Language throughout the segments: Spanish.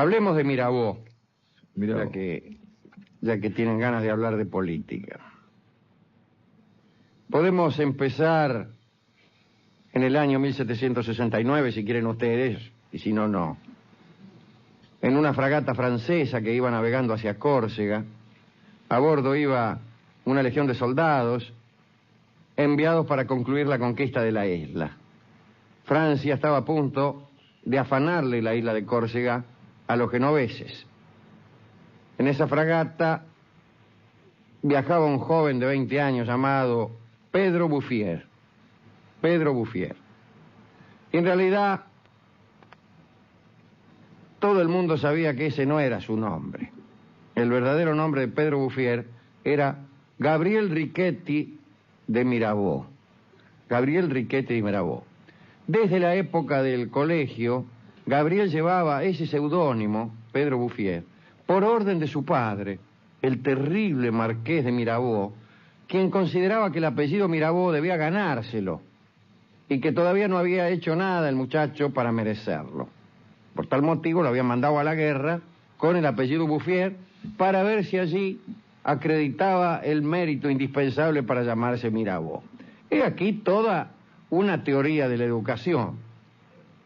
Hablemos de Mirabeau, Mirá, ya que tienen ganas de hablar de política. Podemos empezar en el año 1769, si quieren ustedes, y si no, no. En una fragata francesa que iba navegando hacia Córcega, a bordo iba una legión de soldados enviados para concluir la conquista de la isla. Francia estaba a punto de afanarle la isla de Córcega a los genoveses. En esa fragata viajaba un joven de 20 años llamado Pedro Bouffier. Pedro Bouffier. Y en realidad, todo el mundo sabía que ese no era su nombre. El verdadero nombre de Pedro Bouffier era Gabriel Riquetti de Mirabeau. Gabriel Riquetti de Mirabeau. Desde la época del colegio, Gabriel llevaba ese seudónimo, Pedro Bouffier, por orden de su padre, el terrible marqués de Mirabeau, quien consideraba que el apellido Mirabeau debía ganárselo y que todavía no había hecho nada el muchacho para merecerlo. Por tal motivo lo habían mandado a la guerra con el apellido Bouffier para ver si allí acreditaba el mérito indispensable para llamarse Mirabeau. He aquí toda una teoría de la educación.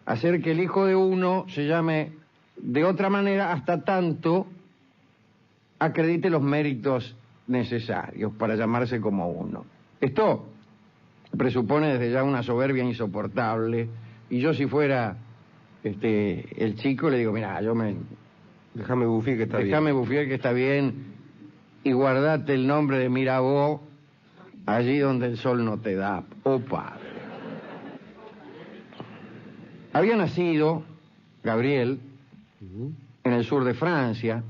Hacer que el hijo de uno se llame de otra manera hasta tanto acredite los méritos necesarios para llamarse como uno. Esto presupone desde ya una soberbia insoportable, y yo si fuera el chico le digo, mira, déjame Bouffier que está bien. Déjame Bouffier que está bien, y guardate el nombre de Mirabeau allí donde el sol no te da, oh padre. Había nacido Gabriel en el sur de Francia,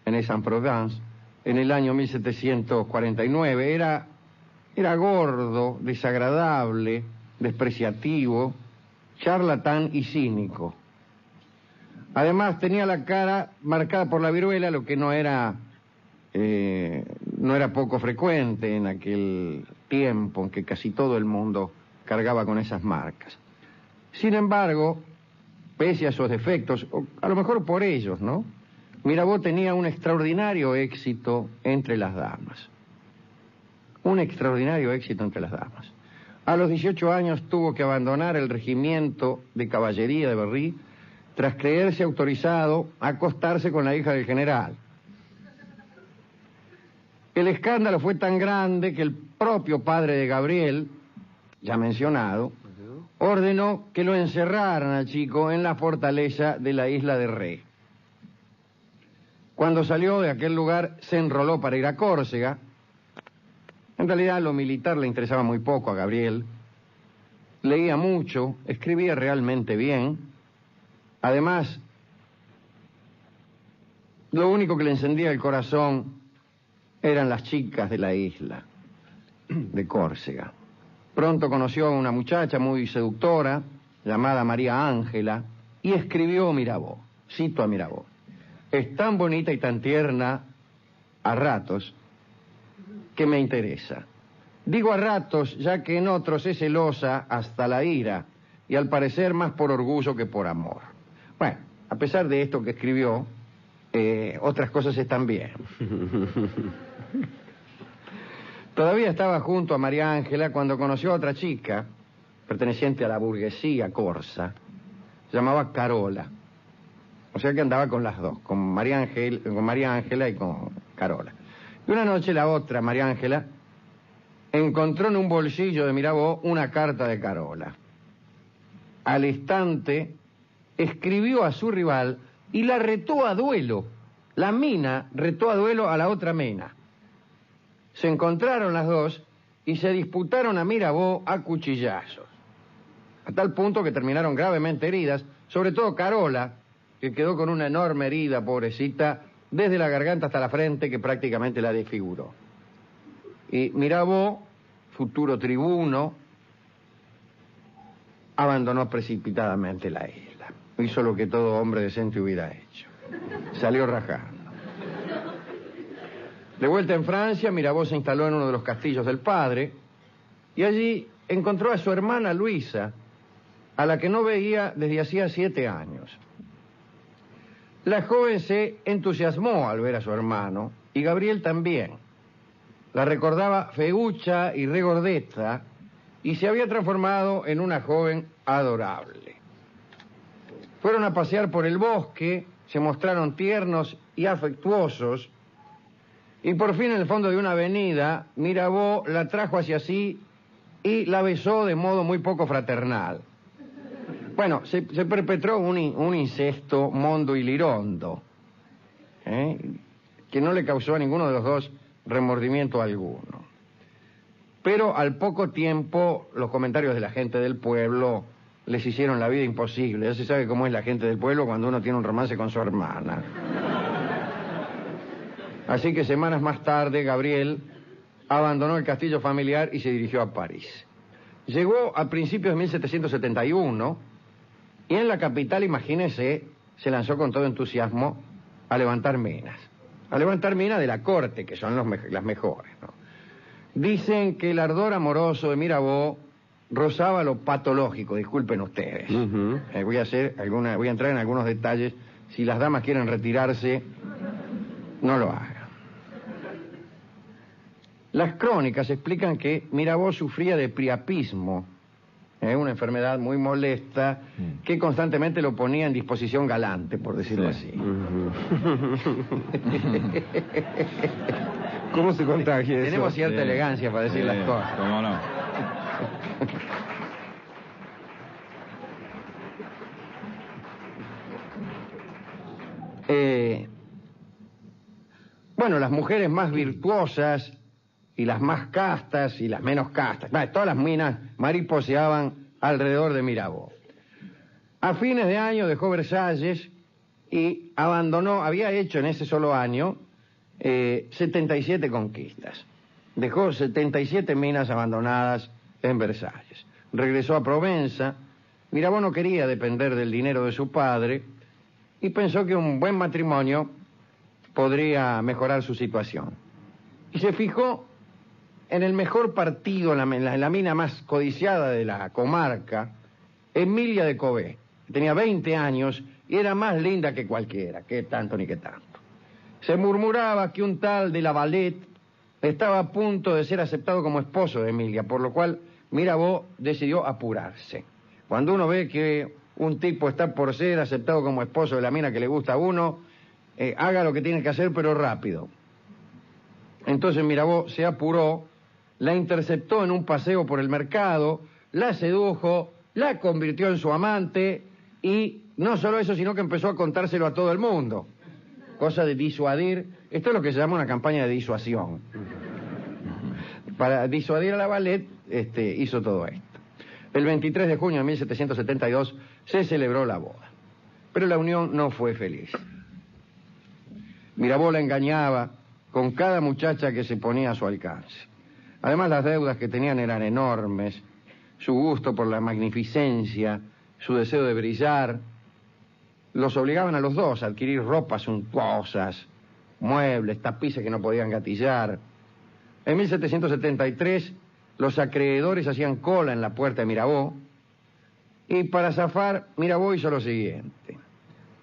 en Aix-en-Provence, en el año 1749. Era gordo, desagradable, despreciativo, charlatán y cínico. Además tenía la cara marcada por la viruela, lo que no era poco frecuente en aquel tiempo en que casi todo el mundo cargaba con esas marcas. Sin embargo, pese a sus defectos, o a lo mejor por ellos, ¿no?, Mirabeau tenía un extraordinario éxito entre las damas. Un extraordinario éxito entre las damas. A los 18 años tuvo que abandonar el regimiento de caballería de Berry tras creerse autorizado a acostarse con la hija del general. El escándalo fue tan grande que el propio padre de Gabriel, ya mencionado, ordenó que lo encerraran al chico en la fortaleza de la isla de Ré. Cuando salió de aquel lugar se enroló para ir a Córcega. En realidad lo militar le interesaba muy poco a Gabriel. Leía mucho, escribía realmente bien. Además, lo único que le encendía el corazón eran las chicas de la isla de Córcega. Pronto conoció a una muchacha muy seductora, llamada María Ángela, y escribió Mirabeau. Cito a Mirabeau: es tan bonita y tan tierna a ratos que me interesa. Digo a ratos, ya que en otros es celosa hasta la ira, y al parecer más por orgullo que por amor. Bueno, a pesar de esto que escribió, otras cosas están bien. Todavía estaba junto a María Ángela cuando conoció a otra chica, perteneciente a la burguesía corsa, llamaba Carola. O sea que andaba con las dos, con María Ángela y con Carola. Y una noche la otra, María Ángela, encontró en un bolsillo de Mirabeau una carta de Carola. Al instante, escribió a su rival y la retó a duelo. La mina retó a duelo a la otra mina. Se encontraron las dos y se disputaron a Mirabeau a cuchillazos. A tal punto que terminaron gravemente heridas, sobre todo Carola, que quedó con una enorme herida, pobrecita, desde la garganta hasta la frente, que prácticamente la desfiguró. Y Mirabeau, futuro tribuno, abandonó precipitadamente la isla. Hizo lo que todo hombre decente hubiera hecho. Salió rajando. De vuelta en Francia, Mirabeau se instaló en uno de los castillos del padre y allí encontró a su hermana Luisa, a la que no veía desde hacía 7 años. La joven se entusiasmó al ver a su hermano, y Gabriel también. La recordaba feucha y regordeta, y se había transformado en una joven adorable. Fueron a pasear por el bosque, se mostraron tiernos y afectuosos, y por fin en el fondo de una avenida, Mirabeau la trajo hacia sí y la besó de modo muy poco fraternal. Bueno, se perpetró un incesto mondo y lirondo, que no le causó a ninguno de los dos remordimiento alguno. Pero al poco tiempo los comentarios de la gente del pueblo les hicieron la vida imposible. Ya se sabe cómo es la gente del pueblo cuando uno tiene un romance con su hermana. Así que semanas más tarde, Gabriel abandonó el castillo familiar y se dirigió a París. Llegó a principios de 1771 y en la capital, imagínese, se lanzó con todo entusiasmo a levantar minas. A levantar minas de la corte, que son las mejores, ¿no? Dicen que el ardor amoroso de Mirabeau rozaba lo patológico, disculpen ustedes. Voy a entrar en algunos detalles. Si las damas quieren retirarse, no lo hagan. Las crónicas explican que Mirabeau sufría de priapismo, una enfermedad muy molesta que constantemente lo ponía en disposición galante, por decirlo así. ¿Cómo se contagia eso? Tenemos cierta elegancia para decir las cosas. ¿Cómo no? Bueno, las mujeres más virtuosas y las más castas y las menos castas, todas las minas mariposeaban alrededor de Mirabeau. A fines de año dejó Versalles y abandonó, había hecho en ese solo año 77 conquistas. Dejó 77 minas abandonadas en Versalles. Regresó a Provenza. Mirabeau no quería depender del dinero de su padre y pensó que un buen matrimonio podría mejorar su situación. Y se fijó en el mejor partido, en la mina más codiciada de la comarca, Emilia de Cobé. Tenía 20 años y era más linda que cualquiera, que tanto ni que tanto. Se murmuraba que un tal de la Valette estaba a punto de ser aceptado como esposo de Emilia, por lo cual Mirabeau decidió apurarse. Cuando uno ve que un tipo está por ser aceptado como esposo de la mina que le gusta a uno, haga lo que tiene que hacer, pero rápido. Entonces Mirabeau se apuró, la interceptó en un paseo por el mercado, la sedujo, la convirtió en su amante y no solo eso, sino que empezó a contárselo a todo el mundo. Cosa de disuadir. Esto es lo que se llama una campaña de disuasión. Para disuadir a la Valette, hizo todo esto. El 23 de junio de 1772 se celebró la boda. Pero la unión no fue feliz. Mirabeau la engañaba con cada muchacha que se ponía a su alcance. Además, las deudas que tenían eran enormes. Su gusto por la magnificencia, su deseo de brillar, los obligaban a los dos a adquirir ropas suntuosas, muebles, tapices que no podían gatillar. En 1773, los acreedores hacían cola en la puerta de Mirabeau, y para zafar, Mirabeau hizo lo siguiente.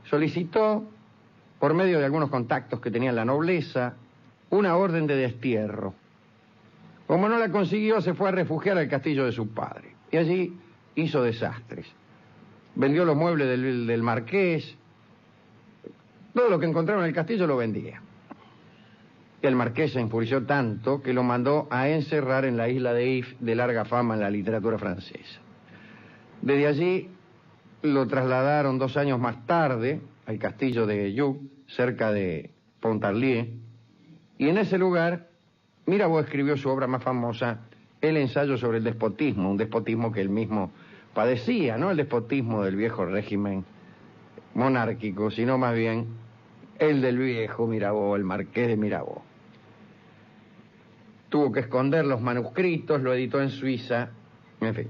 Solicitó, por medio de algunos contactos que tenía la nobleza, una orden de destierro. Como no la consiguió, se fue a refugiar al castillo de su padre, y allí hizo desastres. Vendió los muebles del marqués, todo lo que encontraba en el castillo lo vendía. Y el marqués se enfureció tanto que lo mandó a encerrar en la isla de If, de larga fama en la literatura francesa. Desde allí lo trasladaron 2 años más tarde al castillo de Joux, cerca de Pontarlier, y en ese lugar Mirabeau escribió su obra más famosa, El ensayo sobre el despotismo, un despotismo que él mismo padecía, no el despotismo del viejo régimen monárquico, sino más bien el del viejo Mirabeau, el marqués de Mirabeau. Tuvo que esconder los manuscritos, lo editó en Suiza, en fin.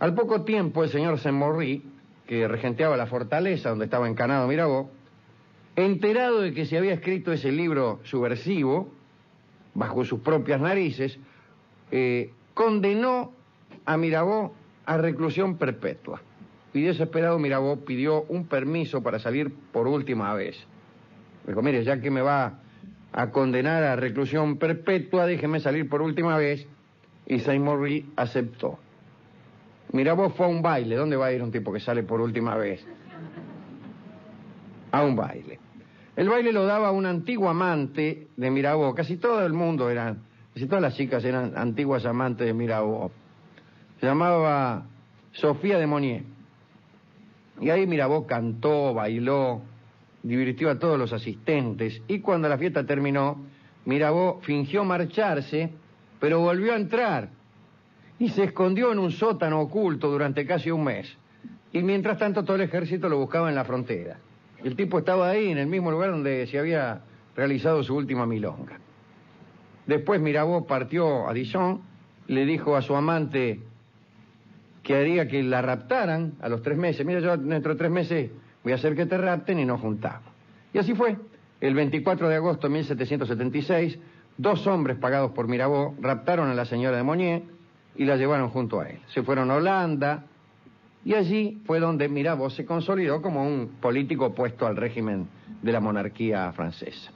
Al poco tiempo, el señor Saint-Maury, que regenteaba la fortaleza donde estaba encanado Mirabeau, enterado de que se había escrito ese libro subversivo, bajo sus propias narices, condenó a Mirabeau a reclusión perpetua. y desesperado Mirabeau pidió un permiso para salir por última vez. Dijo, mire, ya que me va a condenar a reclusión perpetua, déjeme salir por última vez, y Saint-Maurice aceptó. Mirabeau fue a un baile. ¿Dónde va a ir un tipo que sale por última vez? A un baile. El baile lo daba un antiguo amante de Mirabeau. Casi todo el mundo casi todas las chicas eran antiguas amantes de Mirabeau. Se llamaba Sofía de Monnier. Y ahí Mirabeau cantó, bailó, divirtió a todos los asistentes. Y cuando la fiesta terminó, Mirabeau fingió marcharse, pero volvió a entrar y se escondió en un sótano oculto durante casi un mes. Y mientras tanto todo el ejército lo buscaba en la frontera. El tipo estaba ahí, en el mismo lugar donde se había realizado su última milonga. Después Mirabeau partió a Dijon, le dijo a su amante que haría que la raptaran a los 3 meses. Mira, yo dentro de 3 meses voy a hacer que te rapten y nos juntamos. Y así fue. El 24 de agosto de 1776, 2 hombres pagados por Mirabeau raptaron a la señora de Monnier y la llevaron junto a él. Se fueron a Holanda y allí fue donde Mirabeau se consolidó como un político opuesto al régimen de la monarquía francesa.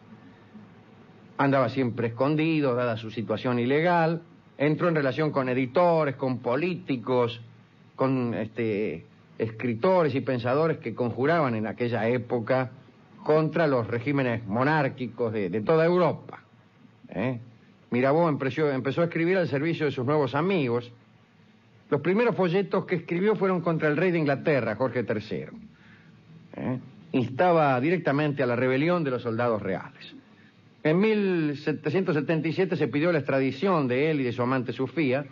Andaba siempre escondido, dada su situación ilegal, entró en relación con editores, con políticos, con escritores y pensadores que conjuraban en aquella época contra los regímenes monárquicos de toda Europa. Mirabeau empezó a escribir al servicio de sus nuevos amigos. Los primeros folletos que escribió fueron contra el rey de Inglaterra, Jorge III. Instaba directamente a la rebelión de los soldados reales. En 1777 se pidió la extradición de él y de su amante Sofía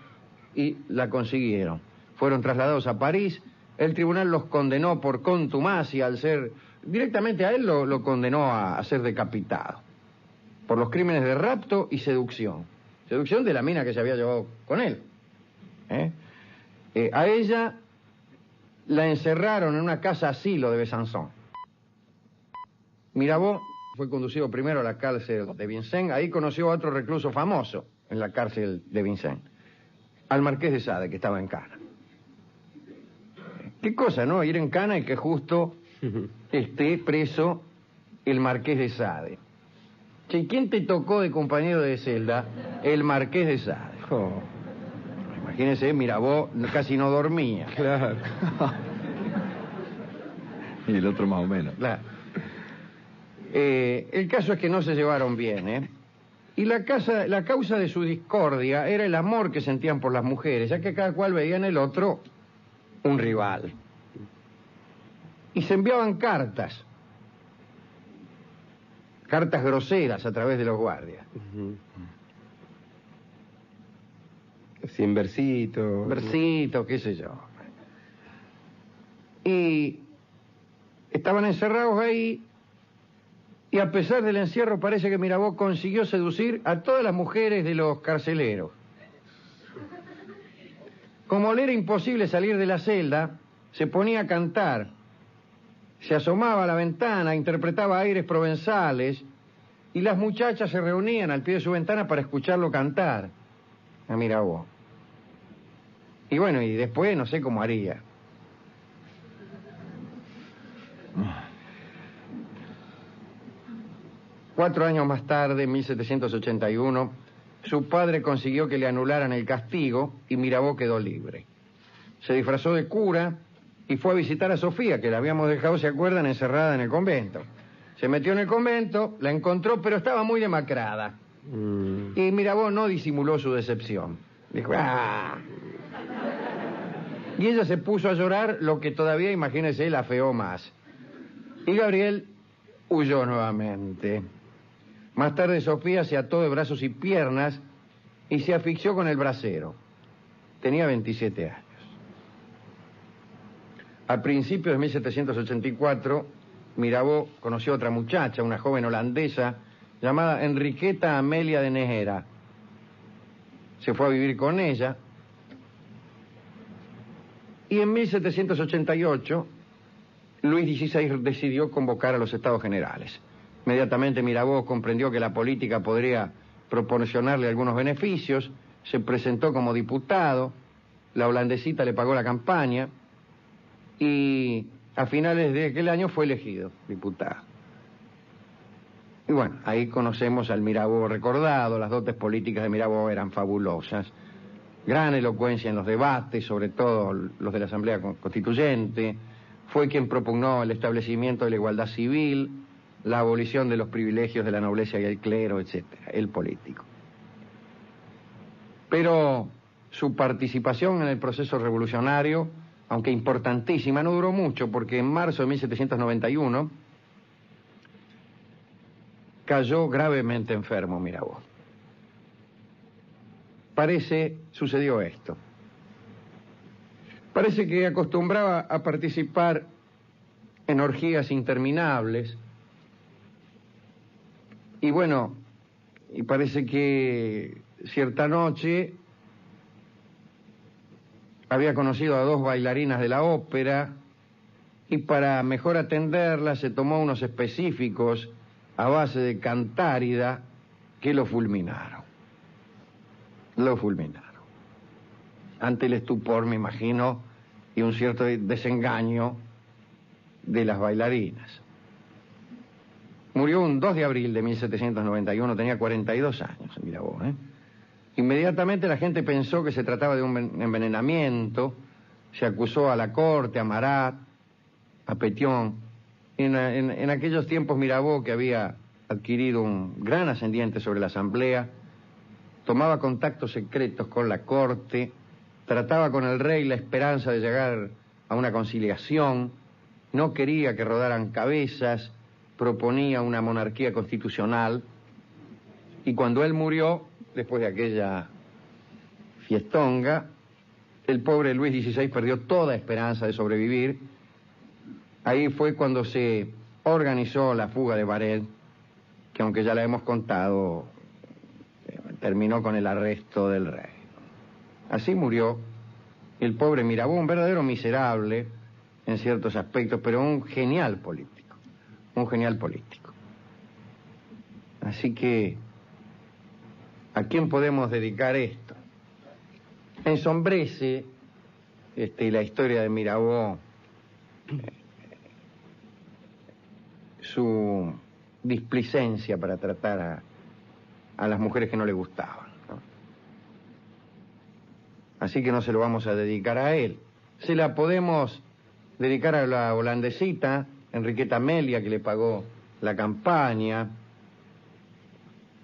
y la consiguieron. Fueron trasladados a París. El tribunal los condenó por contumacia al ser... Directamente a él lo condenó a ser decapitado por los crímenes de rapto y seducción. Seducción de la mina que se había llevado con él. A ella la encerraron en una casa asilo de Besançon. Mirabeau fue conducido primero a la cárcel de Vincennes. Ahí conoció a otro recluso famoso en la cárcel de Vincennes, al marqués de Sade, que estaba en Cana. Qué cosa, ¿no? Ir en Cana y que justo esté preso el marqués de Sade. Che, ¿quién te tocó de compañero de celda? El marqués de Sade. Oh. Imagínense, Mirabeau casi no dormía. Claro. Y el otro más o menos. Claro. El caso es que no se llevaron bien, Y la causa de su discordia era el amor que sentían por las mujeres, ya que cada cual veía en el otro un rival. Y se enviaban cartas groseras a través de los guardias. Sin versito. Versito, qué sé yo. Y estaban encerrados ahí, y a pesar del encierro parece que Mirabeau consiguió seducir a todas las mujeres de los carceleros. Como le era imposible salir de la celda, se ponía a cantar. Se asomaba a la ventana, interpretaba aires provenzales, y las muchachas se reunían al pie de su ventana para escucharlo cantar a Mirabeau. Y bueno, y después no sé cómo haría. Cuatro años más tarde, en 1781, su padre consiguió que le anularan el castigo y Mirabeau quedó libre. Se disfrazó de cura y fue a visitar a Sofía, que la habíamos dejado, ¿se acuerdan?, encerrada en el convento. Se metió en el convento, la encontró, pero estaba muy demacrada. Y Mirabeau no disimuló su decepción. Dijo, ¡ah! Y ella se puso a llorar, lo que todavía, imagínese, la afeó más. Y Gabriel huyó nuevamente. Más tarde Sofía se ató de brazos y piernas y se asfixió con el brasero. Tenía 27 años. A principios de 1784, Mirabeau conoció a otra muchacha, una joven holandesa, llamada Enriqueta Amelia de Nejera. Se fue a vivir con ella. Y en 1788, Luis XVI decidió convocar a los Estados Generales. Inmediatamente Mirabeau comprendió que la política podría proporcionarle algunos beneficios, se presentó como diputado, la holandesita le pagó la campaña, y a finales de aquel año fue elegido diputado. Y bueno, ahí conocemos al Mirabeau recordado. Las dotes políticas de Mirabeau eran fabulosas. Gran elocuencia en los debates, sobre todo los de la Asamblea Constituyente. Fue quien propugnó el establecimiento de la igualdad civil, la abolición de los privilegios de la nobleza y el clero, etcétera, el político. Pero su participación en el proceso revolucionario, aunque importantísima, no duró mucho, porque en marzo de 1791 cayó gravemente enfermo Mirabeau. Sucedió esto. Parece que acostumbraba a participar en orgías interminables. Y bueno, y parece que cierta noche había conocido a 2 bailarinas de la ópera y para mejor atenderlas se tomó unos específicos a base de cantárida que lo fulminaron. Lo fulminaron. Ante el estupor, me imagino, y un cierto desengaño de las bailarinas. Murió un 2 de abril de 1791, tenía 42 años, mira vos, ¿eh? Inmediatamente la gente pensó que se trataba de un envenenamiento, se acusó a la corte, a Marat, a Pétion. En aquellos tiempos Mirabeau, que había adquirido un gran ascendiente sobre la Asamblea, tomaba contactos secretos con la corte, trataba con el rey la esperanza de llegar a una conciliación, no quería que rodaran cabezas, proponía una monarquía constitucional, y cuando él murió, después de aquella fiestonga, el pobre Luis XVI perdió toda esperanza de sobrevivir. Ahí fue cuando se organizó la fuga de Varese, que aunque ya la hemos contado, terminó con el arresto del rey. Así murió el pobre Mirabeau, un verdadero miserable en ciertos aspectos, pero un genial político, un genial político. Así que, ¿a quién podemos dedicar esto? Ensombrece la historia de Mirabeau, su displicencia para tratar a las mujeres que no le gustaban, ¿no? Así que no se lo vamos a dedicar a él. Se la podemos dedicar a la holandesita, Enriqueta Amelia, que le pagó la campaña,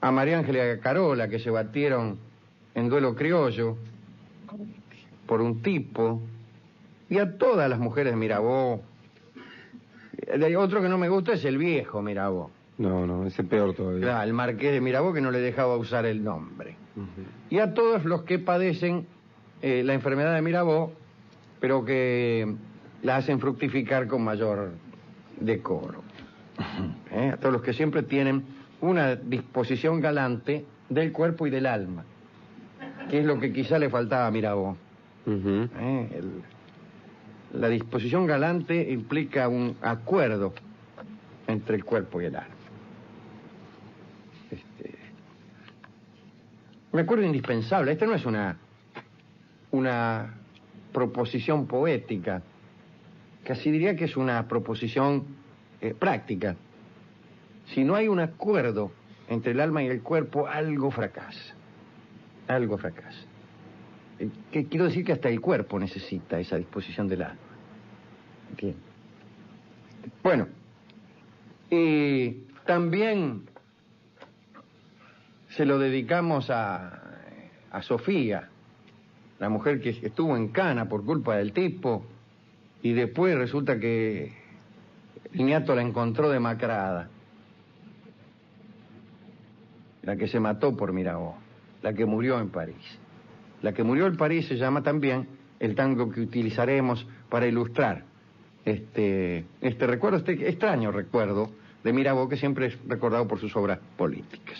a María Ángela Carola, que se batieron en duelo criollo por un tipo, y a todas las mujeres de Mirabeau. Otro que no me gusta es el viejo Mirabeau. No, ese peor todavía. Claro, el marqués de Mirabeau, que no le dejaba usar el nombre. Y a todos los que padecen la enfermedad de Mirabeau, pero que la hacen fructificar con mayor decoro. A todos los que siempre tienen una disposición galante del cuerpo y del alma, que es lo que quizá le faltaba a Mirabeau. La disposición galante implica un acuerdo entre el cuerpo y el alma. Un acuerdo indispensable. Esta no es una proposición poética, casi diría que es una proposición práctica. Si no hay un acuerdo entre el alma y el cuerpo, algo fracasa. Algo fracasa. Que quiero decir que hasta el cuerpo necesita esa disposición del alma. Bien. Bueno, y también se lo dedicamos a Sofía, la mujer que estuvo en cana por culpa del tipo, y después resulta que el nieto la encontró demacrada. La que se mató por Mirabeau, la que murió en París. La que murió en París se llama también el tango que utilizaremos para ilustrar este recuerdo, este extraño recuerdo de Mirabeau, que siempre es recordado por sus obras políticas.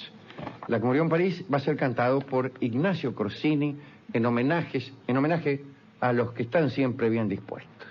La que murió en París va a ser cantado por Ignacio Corsini en homenaje a los que están siempre bien dispuestos.